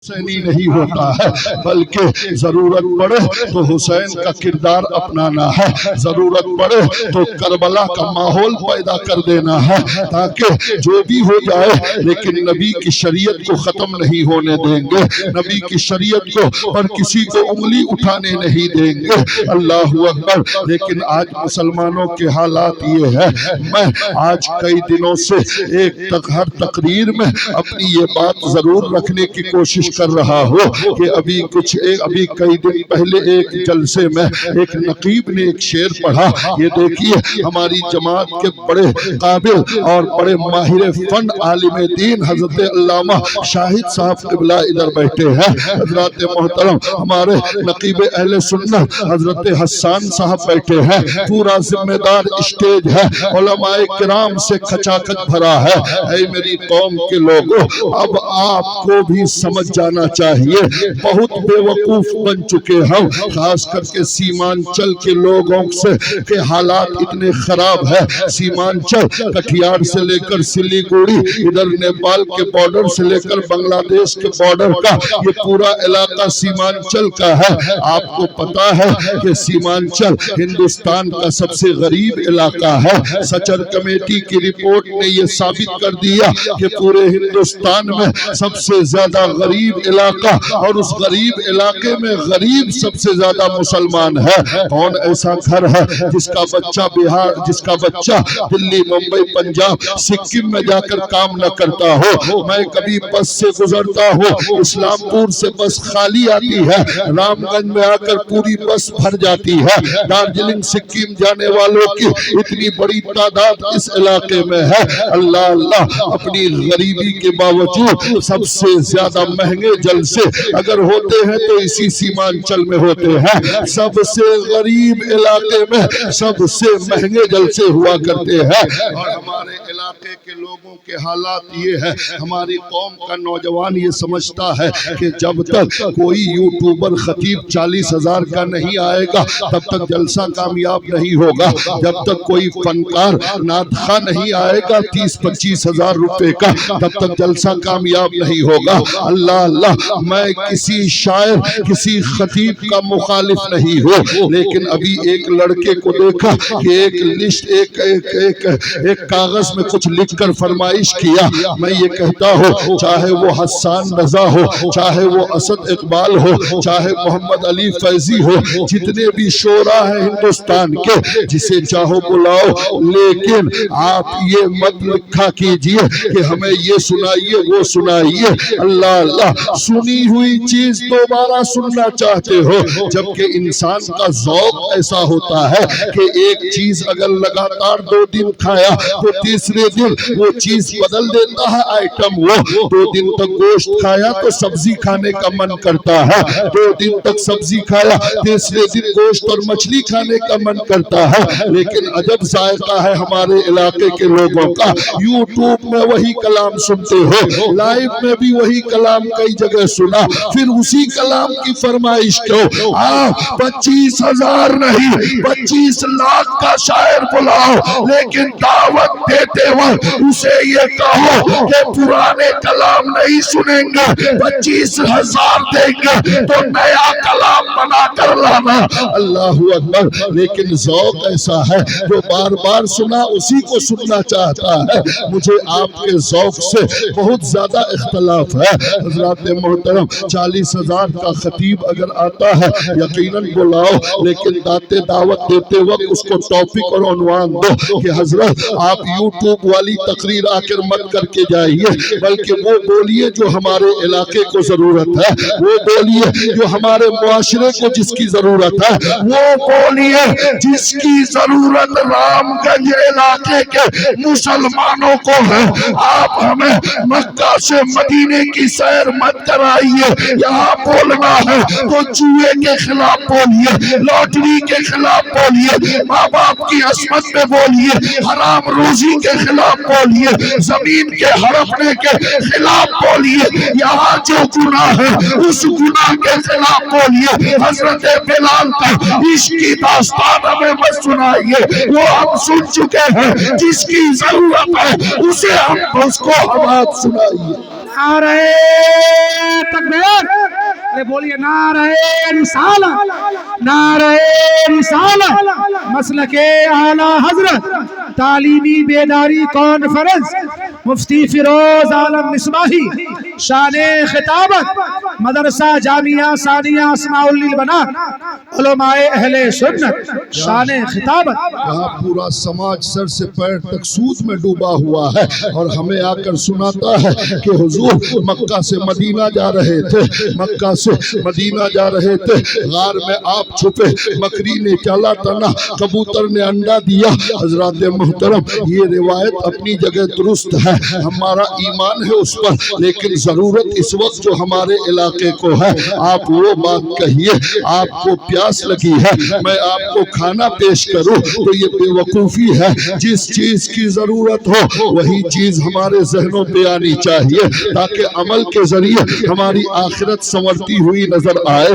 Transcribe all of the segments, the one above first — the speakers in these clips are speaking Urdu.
حسینی نہیں ہوتا ہے، بلکہ ضرورت پڑے تو حسین کا کردار اپنانا ہے، ضرورت پڑے تو کربلا کا ماحول پیدا کر دینا ہے، تاکہ جو بھی ہو جائے لیکن نبی کی شریعت کو ختم نہیں ہونے دیں گے، نبی کی شریعت کو اور کسی کو انگلی اٹھانے نہیں دیں گے۔ اللہ اکبر۔ لیکن آج مسلمانوں کے حالات یہ ہے، میں آج کئی دنوں سے ہر تقریر میں اپنی یہ بات ضرور رکھنے کی کوشش کر رہا ہوں کہ ابھی کئی دن پہلے ایک جلسے میں ایک نقیب نے ایک شعر پڑھا، یہ دیکھیے ہماری جماعت کے بڑے قابل اور بڑے ماہر فن عالم دین حضرت علامہ شاہد صاحب قبلہ ادھر بیٹھے ہیں، حضرات محترم ہمارے نقیب اہل سنت حضرت حسان صاحب بیٹھے ہیں، پورا ذمہ دار اسٹیج ہے، علماء کرام سے کھچا کھچ بھرا ہے۔ اے میری قوم کے لوگوں، اب آپ کو بھی سمجھ جانا چاہیے، بہت بے وقوف بن چکے ہم، خاص کر کے سیمانچل کے لوگوں کے حالات اتنے خراب ہے۔ سیمانچل کٹھیار سے لے کر سلی گوڑی، ادھر نیپال کے بارڈر سے لے کر بنگلہ دیش کے بارڈر کا یہ پورا علاقہ سیمانچل کا ہے۔ آپ کو پتا ہے کہ سیمانچل ہندوستان کا سب سے غریب علاقہ ہے۔ سچر کمیٹی کی رپورٹ نے یہ ثابت کر دیا کہ پورے ہندوستان میں سب سے زیادہ غریب علاقہ، اور اس غریب علاقے میں غریب سب سے زیادہ مسلمان ہے۔ کون ایسا گھر ہے جس کا بچہ جس کا بچہ دلی، ممبئی، پنجاب، سکم میں جا کر کام نہ کرتا ہو؟ میں کبھی بس سے گزرتا ہوں، اسلام پور سے بس خالی آتی ہے، رام گنج میں آ کر پوری بس بھر جاتی ہے۔ دارجلنگ سکم جانے والوں کی اتنی بڑی تعداد اس علاقے میں ہے۔ اللہ اللہ، اپنی غریبی کے باوجود سب سے زیادہ مہنگے جلسے اگر ہوتے ہیں تو اسی سیمانچل میں ہوتے ہیں۔ سب سے غریب علاقے میں سب سے مہنگے جلسے ہوا کرتے ہیں، اور ہمارے علاقے کے لوگوں کے حالات یہ ہے، ہماری قوم کا نوجوان یہ سمجھتا ہے کہ جب تک کوئی یوٹیوبر خطیب 40,000 کا نہیں آئے گا تب تک جلسہ کامیاب نہیں ہوگا، جب تک کوئی فنکار نعت خواہ نہیں آئے گا 30-25 ہزار روپے کا تب تک جلسہ کامیاب نہیں ہوگا۔ اللہ اللہ، میں کسی شاعر کسی خطیب کا مخالف نہیں ہوں، لیکن ابھی ایک لڑکے کو دیکھا کہ ایک لسٹ ایک کاغذ میں کچھ لکھ کر فرمائش کیا۔ میں یہ کہتا ہوں، چاہے وہ حسان رضا ہو، چاہے وہ اسد اقبال ہو، چاہے محمد علی فیضی ہو، جتنے بھی شعراء ہیں ہندوستان کے، جسے چاہو بلاؤ، لیکن آپ یہ مت لکھا کیجئے کہ ہمیں یہ سنائیے وہ سنائیے۔ اللہ اللہ، سنی ہوئی چیز دوبارہ سننا چاہتے ہو، جبکہ انسان کا ذوق ایسا ہوتا ہے کہ ایک چیز اگر لگاتار 2 دن کھایا تو تیسرے دن وہ چیز بدل دیتا ہے آئٹم۔ وہ 2 دن تک گوشت کھایا تو سبزی کھانے کا من کرتا ہے، 2 دن تک سبزی کھایا تیسرے دن گوشت اور مچھلی کھانے کا من کرتا ہے۔ لیکن عجب ذائقہ ہے ہمارے علاقے کے لوگوں کا، یوٹیوب میں وہی کلام سنتے ہو، لائیو میں بھی وہی کلام کئی جگہ سنا، پھر اسی کلام کی فرمائش کیوں؟ 25,000 نہیں 25 لاکھ کا شاعر بلاؤ، لیکن دعوت دیتے وقت اسے یہ کہو کہ پرانے کلام نہیں سنیں گے، 25,000 دیں گے تو نیا کلام بنا کر لانا۔ اللہ اکبر۔ لیکن ذوق ایسا ہے جو بار بار سنا اسی کو سننا چاہتا ہے۔ مجھے آپ کے ذوق سے بہت زیادہ اختلاف ہے۔ حضرات محترم، 40,000 کا خطیب اگر آتا ہے یقیناً بلاؤ، لیکن دعوت دیتے وقت اس کو ٹاپک اور عنوان دو کہ حضرت آپ یوٹیوب والی تقریر آ کر مت کر کے جائیے، بلکہ وہ بولیے جو ہمارے علاقے کو ضرورت ہے، وہ بولیے جو ہمارے معاشرے کو جس کی ضرورت ہے، وہ بولیے جس کی ضرورت رام گنج علاقے کے مسلمانوں کو ہے۔ آپ ہمیں مکہ سے مدینے کی سیر مت کرائیے، یہاں بولنا ہے تو جوئے کے خلاف بولیے، لاٹری کے خلاف بولیے، ماں باپ کی عصمت میں بولیے، حرام روزی کے خلاف بولیے، زمین کے ہڑپنے کے خلاف بولیے، یہاں جو گناہ ہے اس گناہ کے خلاف بولیے۔ حضرت بلال کا عشق کی داستان ہمیں مت سنائیے، وہ ہم سن چکے ہیں، جس کی ضرورت ہے اسے ہم اس کو ہم سنائیے۔ نعرہ تکبیر! ارے بولیے نعرہ رسالت، نعرہ رسالت، مسلک اعلی حضرت تعلیمی بیداری کانفرنس، مفتی فیروز عالم مصباحی شان خطابت، مدرسہ جامعہ ثانیہ اسماء للبنات علماء اہل سنت شان خطابت۔ یہاں پورا سماج سر سے پیر تک سود میں ڈوبا ہوا ہے، اور ہمیں آ کر سناتا ہے کہ حضور مکہ سے مدینہ جا رہے تھے، مکہ سے مدینہ جا رہے تھے، غار میں آپ چھپے، مکری نے چالا تنا، کبوتر نے انڈا دیا۔ حضرات محترم، یہ روایت اپنی جگہ درست ہے، ہمارا ایمان ہے اس پر، لیکن ضرورت اس وقت جو ہمارے علاقے کو ہے، آپ وہ بات کہیے۔ آپ کو پیاس لگی ہے، میں آپ کو کھانا پیش کروں تو یہ بے وقوفی ہے۔ جس چیز کی ضرورت ہو وہی چیز ہمارے ذہنوں پہ آنی چاہیے، تاکہ عمل کے ذریعے ہماری آخرت سنورتی ہوئی نظر آئے۔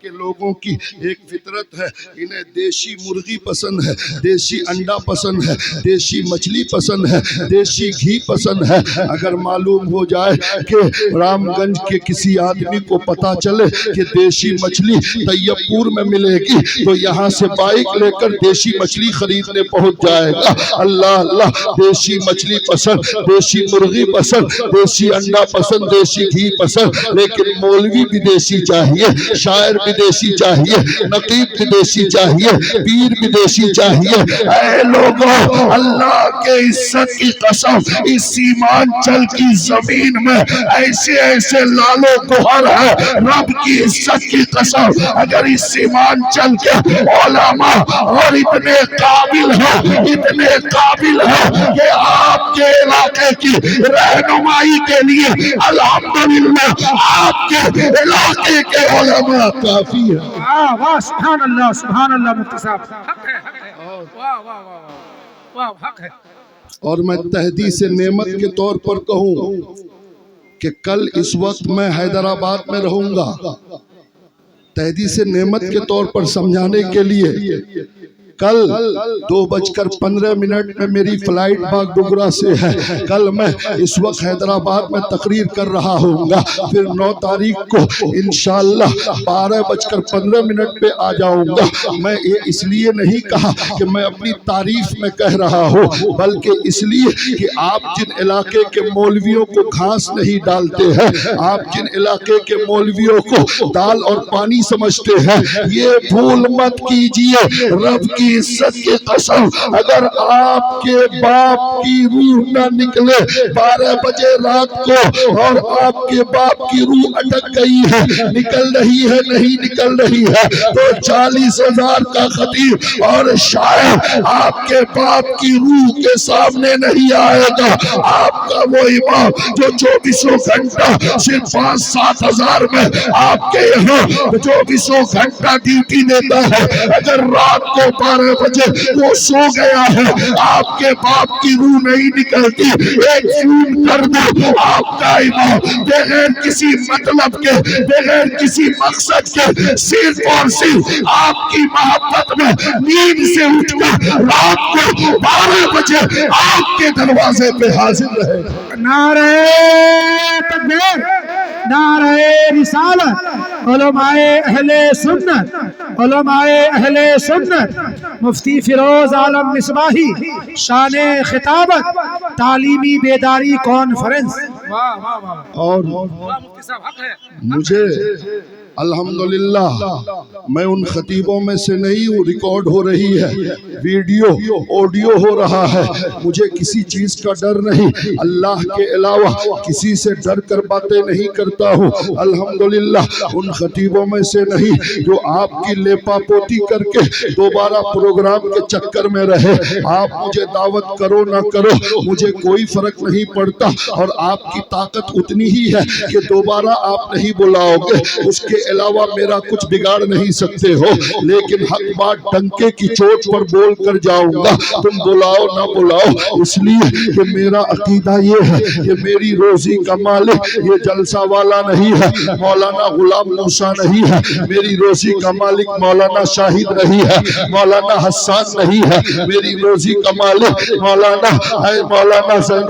کے لوگوں کی ایک فطرت ہے، انہیں دیشی مرغی پسند ہے، دیشی انڈا پسند ہے، دیشی مچھلی پسند ہے، دیشی گھی پسند ہے۔ اگر معلوم ہو جائے کہ رام گنج کے کسی آدمی کو پتا چلے کہ دیشی مچھلی طیب پور میں ملے گی تو یہاں سے بائک لے کر دیشی مچھلی خریدنے پہنچ جائے گا۔ اللہ اللہ، دیشی مچھلی پسند، دیشی مرغی پسند، دیشی انڈا پسند، دیشی گھی پسند، لیکن مولوی بھی دیشی چاہیے، شاعر بھی دیشی چاہیے، نقیب بھی دیشی چاہیے، پیر بھی دیشی چاہیے۔ اے لوگوں، اللہ کے عزت کی قسم، اس سیمانچل کی زمین میں ایسے ایسے لالو گوہر ہے، رب کی عزت کی قسم، اگر اس سیمانچل کے علماء اور اتنے قابل ہیں کہ آپ کے علاقے کی رہنمائی کے لیے الحمدللہ آپ کے علاقے کے علماء کافی ہے۔ واہ سبحان اللہ، سبحان اللہ، مفتی صاحب حق ہے، حق ہے، واہ واہ واہ واہ، حق ہے۔ اور میں تحدیث نعمت کے طور پر کہوں کہ کل اس وقت میں حیدرآباد میں رہوں گا، تحدیث نعمت کے طور پر سمجھانے کے لیے کل 2:15 میں میری فلائٹ باغ ڈگرا سے ہے۔ کل میں اس وقت حیدرآباد میں تقریر کر رہا ہوں گا، پھر 9 تاریخ کو انشاءاللہ 12:15 پہ آ جاؤں گا۔ میں یہ اس لیے نہیں کہا کہ میں اپنی تعریف میں کہہ رہا ہوں، بلکہ اس لیے کہ آپ جن علاقے کے مولویوں کو گھاس نہیں ڈالتے ہیں، آپ جن علاقے کے مولویوں کو دال اور پانی سمجھتے ہیں، یہ بھول مت کیجئے۔ رب کی عزت کی قسم، اگر آپ کے باپ کی روح نہ نکلے 12 بجے رات کو اور آپ کے باپ کی روح اٹک گئی ہے، نکل رہی ہے، نہیں نکل رہی ہے، تو 40,000 کا خطیب اور شاعر آپ کے باپ کی روح کے سامنے نہیں آئے گا۔ آپ کا وہ امام جو 24 گھنٹہ صرف 5-7 ہزار میں آپ کے یہاں 24 گھنٹہ ڈیوٹی دیتا ہے، اگر رات کو 12 بجے وہ سو گیا ہے، آپ کے باپ کی روح نہیں نکلتی، ایک فون کر دو، آپ کا امام بغیر کسی مطلب کے، بغیر کسی مقصد کے، صرف اور صرف آپ کی محبت میں نیند سے اٹھ کر رات کو 12 بجے آپ کے دروازے پہ حاضر رہے۔ نعرہ تکبیر، نعرہ رسالت، علماء اہل سنت، علماء اہل سنت، مفتی فیروز عالم مصباحی شان خطابت، تعلیمی بیداری کانفرنس۔ اور مجھے الحمدللہ میں ان خطیبوں میں سے نہیں ہوں، ریکارڈ ہو رہی ہے، ویڈیو آڈیو ہو رہا ہے، مجھے کسی چیز کا ڈر نہیں، اللہ کے علاوہ کسی سے ڈر کر باتیں نہیں کرتا ہوں۔ الحمدللہ ان خطیبوں میں سے نہیں جو آپ کی لیپا پوتی کر کے دوبارہ پروگرام کے چکر میں رہے۔ آپ مجھے دعوت کرو نہ کرو مجھے کوئی فرق نہیں پڑتا، اور آپ کی طاقت اتنی ہی ہے کہ دوبارہ آپ نہیں بلاؤ گے، اس کے علاوہ میرا کچھ بگاڑ نہیں سکتے ہو، لیکن حق بات ڈنکے کی چوٹ پر بول کر جاؤں گا، تم بلاؤ نہ بلاؤ، اس لیے کہ میرا عقیدہ یہ ہے کہ میری روزی کا مالک یہ جلسہ والا نہیں ہے، مولانا غلام موسیٰ نہیں ہے، میری روزی کا مالک مولانا شاہد نہیں ہے، مولانا حسان نہیں ہے، میری روزی کا مالک مولانا زین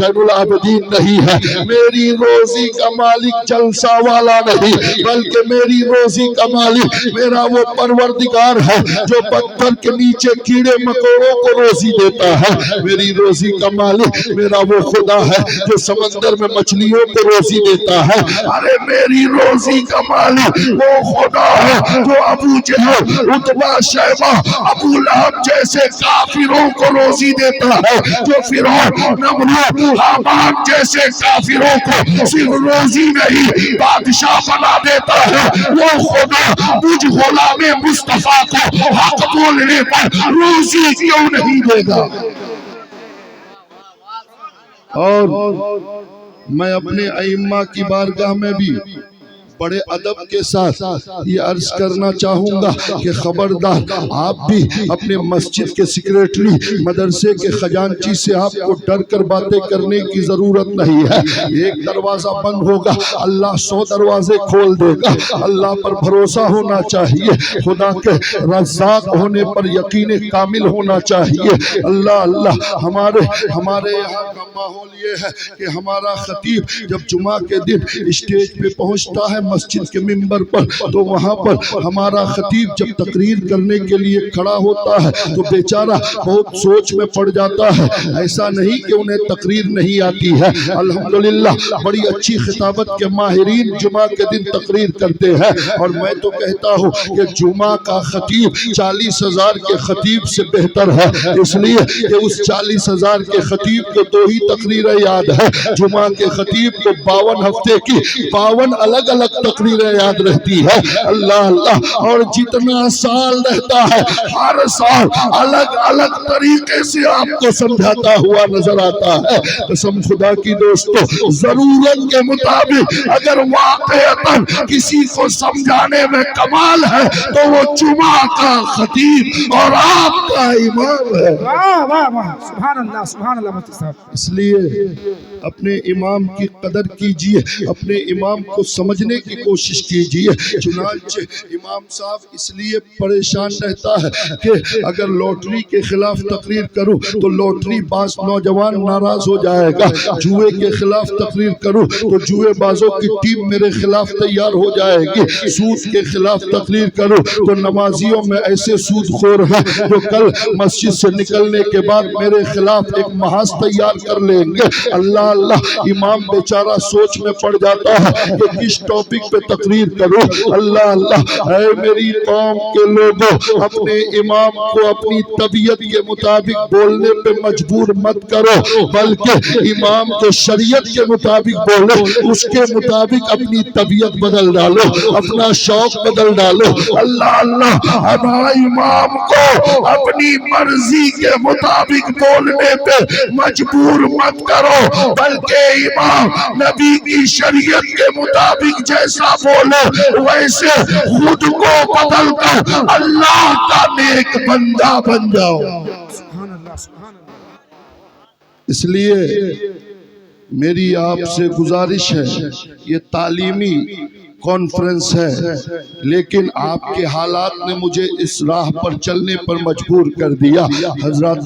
العابدین نہیں نہیں ہے. میری روزی کا مالک جلسہ والا نہیں بلکہ میری روزی کا مالک میرا وہ پروردگار ہے جو پتھر کے نیچے کیڑے مکوڑوں کو روزی دیتا ہے. میری روزی کا مالک میرا وہ خدا ہے جو سمندر میں مچھلیوں کو روزی دیتا ہے. ارے میری روزی کا مالک وہ خدا ہے جو ابو جہل، عتبہ، شیبہ، ابو لہب جیسے کافروں کو روزی دیتا ہے، جو فرعون، نمرود، حامان جیسے کافروں کو صرف روزی نہیں بادشاہ بنا دیتا ہے. وہ خدا مجھ غلام مصطفیٰ کو حق بولنے پر روزی کیوں نہیں دے گا؟ اور میں اپنے ائمہ کی بارگاہ میں بھی بڑے ادب کے ساتھ یہ عرض کرنا چاہوں گا کہ خبردار آپ بھی اپنے مسجد کے سیکریٹری، مدرسے کے خزانچی سے آپ کو ڈر کر باتیں کرنے کی ضرورت نہیں ہے. ایک دروازہ بند ہوگا اللہ 100 دروازے کھول دے گا. اللہ پر بھروسہ ہونا چاہیے، خدا کے رزاق ہونے پر یقین کامل ہونا چاہیے. اللہ اللہ ہمارے یہاں کا ماحول یہ ہے کہ ہمارا خطیب جب جمعہ کے دن اسٹیج پہ پہنچتا ہے مسجد کے منبر پر، تو وہاں پر ہمارا خطیب جب تقریر کرنے کے لیے کھڑا ہوتا ہے تو بیچارہ بہت سوچ میں پڑ جاتا ہے. ایسا نہیں کہ انہیں تقریر نہیں آتی ہے، الحمدللہ بڑی اچھی خطابت کے ماہرین جمعہ کے دن تقریر کرتے ہیں. اور میں تو کہتا ہوں کہ جمعہ کا خطیب 40,000 کے خطیب سے بہتر ہے، اس لیے کہ اس 40,000 کے خطیب کو 2 ہی تقریریں یاد ہے. جمعہ کے خطیب کو 52 ہفتے کی 52 الگ الگ تقریریں یاد رہتی ہے. اللہ اللہ، اور جتنا سال رہتا ہے ہر سال الگ الگ طریقے سے آپ کو سمجھاتا ہوا نظر آتا ہے. قسم خدا کی دوستو، ضرورت کے مطابق اگر واقعتاً کسی کو سمجھانے میں کمال ہے تو وہ جمعہ کا خطیب اور آپ کا امام ہے. واہ واہ واہ، سبحان اللہ سبحان اللہ مفتی صاحب. اس لیے اپنے امام کی قدر کیجئے، اپنے امام کو سمجھنے کی کوشش کیجئے. چنانچہ امام صاحب اس لیے پریشان رہتا ہے کہ اگر لوٹری کے خلاف تقریر کروں تو لوٹری باز نوجوان ناراض ہو جائے گا، جوئے کے خلاف تقریر کروں تو جوئے بازوں کی ٹیم میرے خلاف تیار ہو جائے گی، سود کے خلاف تقریر کروں تو نمازیوں میں ایسے سود خور ہیں جو کل مسجد سے نکلنے کے بعد میرے خلاف ایک محاذ تیار کر لیں گے. اللہ اللہ، امام بیچارہ سوچ میں پڑ جاتا ہے کہ کس ٹاپک پہ تقریر کروں. اللہ اللہ، اے میری قوم کے لوگوں، اپنے امام کو اپنی طبیعت کے مطابق بولنے پہ مجبور مت کرو، بلکہ امام کو شریعت کے مطابق بولو، اس کے مطابق اپنی طبیعت بدل ڈالو، اپنا شوق بدل ڈالو. اللہ اللہ، ہمارے امام کو اپنی مرضی کے مطابق بولنے پہ مجبور مت کرو، بلکہ امام نبی کی شریعت کے مطابق جیسا بولو ویسے خود کو بدل کر اللہ کا نیک بندہ بن جاؤ. سبحان اللہ سبحان اللہ. اس لیے میری آپ سے گزارش ہے، یہ تعلیمی کانفرنس ہے، لیکن آپ کے حالات نے مجھے اس راہ پر چلنے پر مجبور کر دیا. حضرات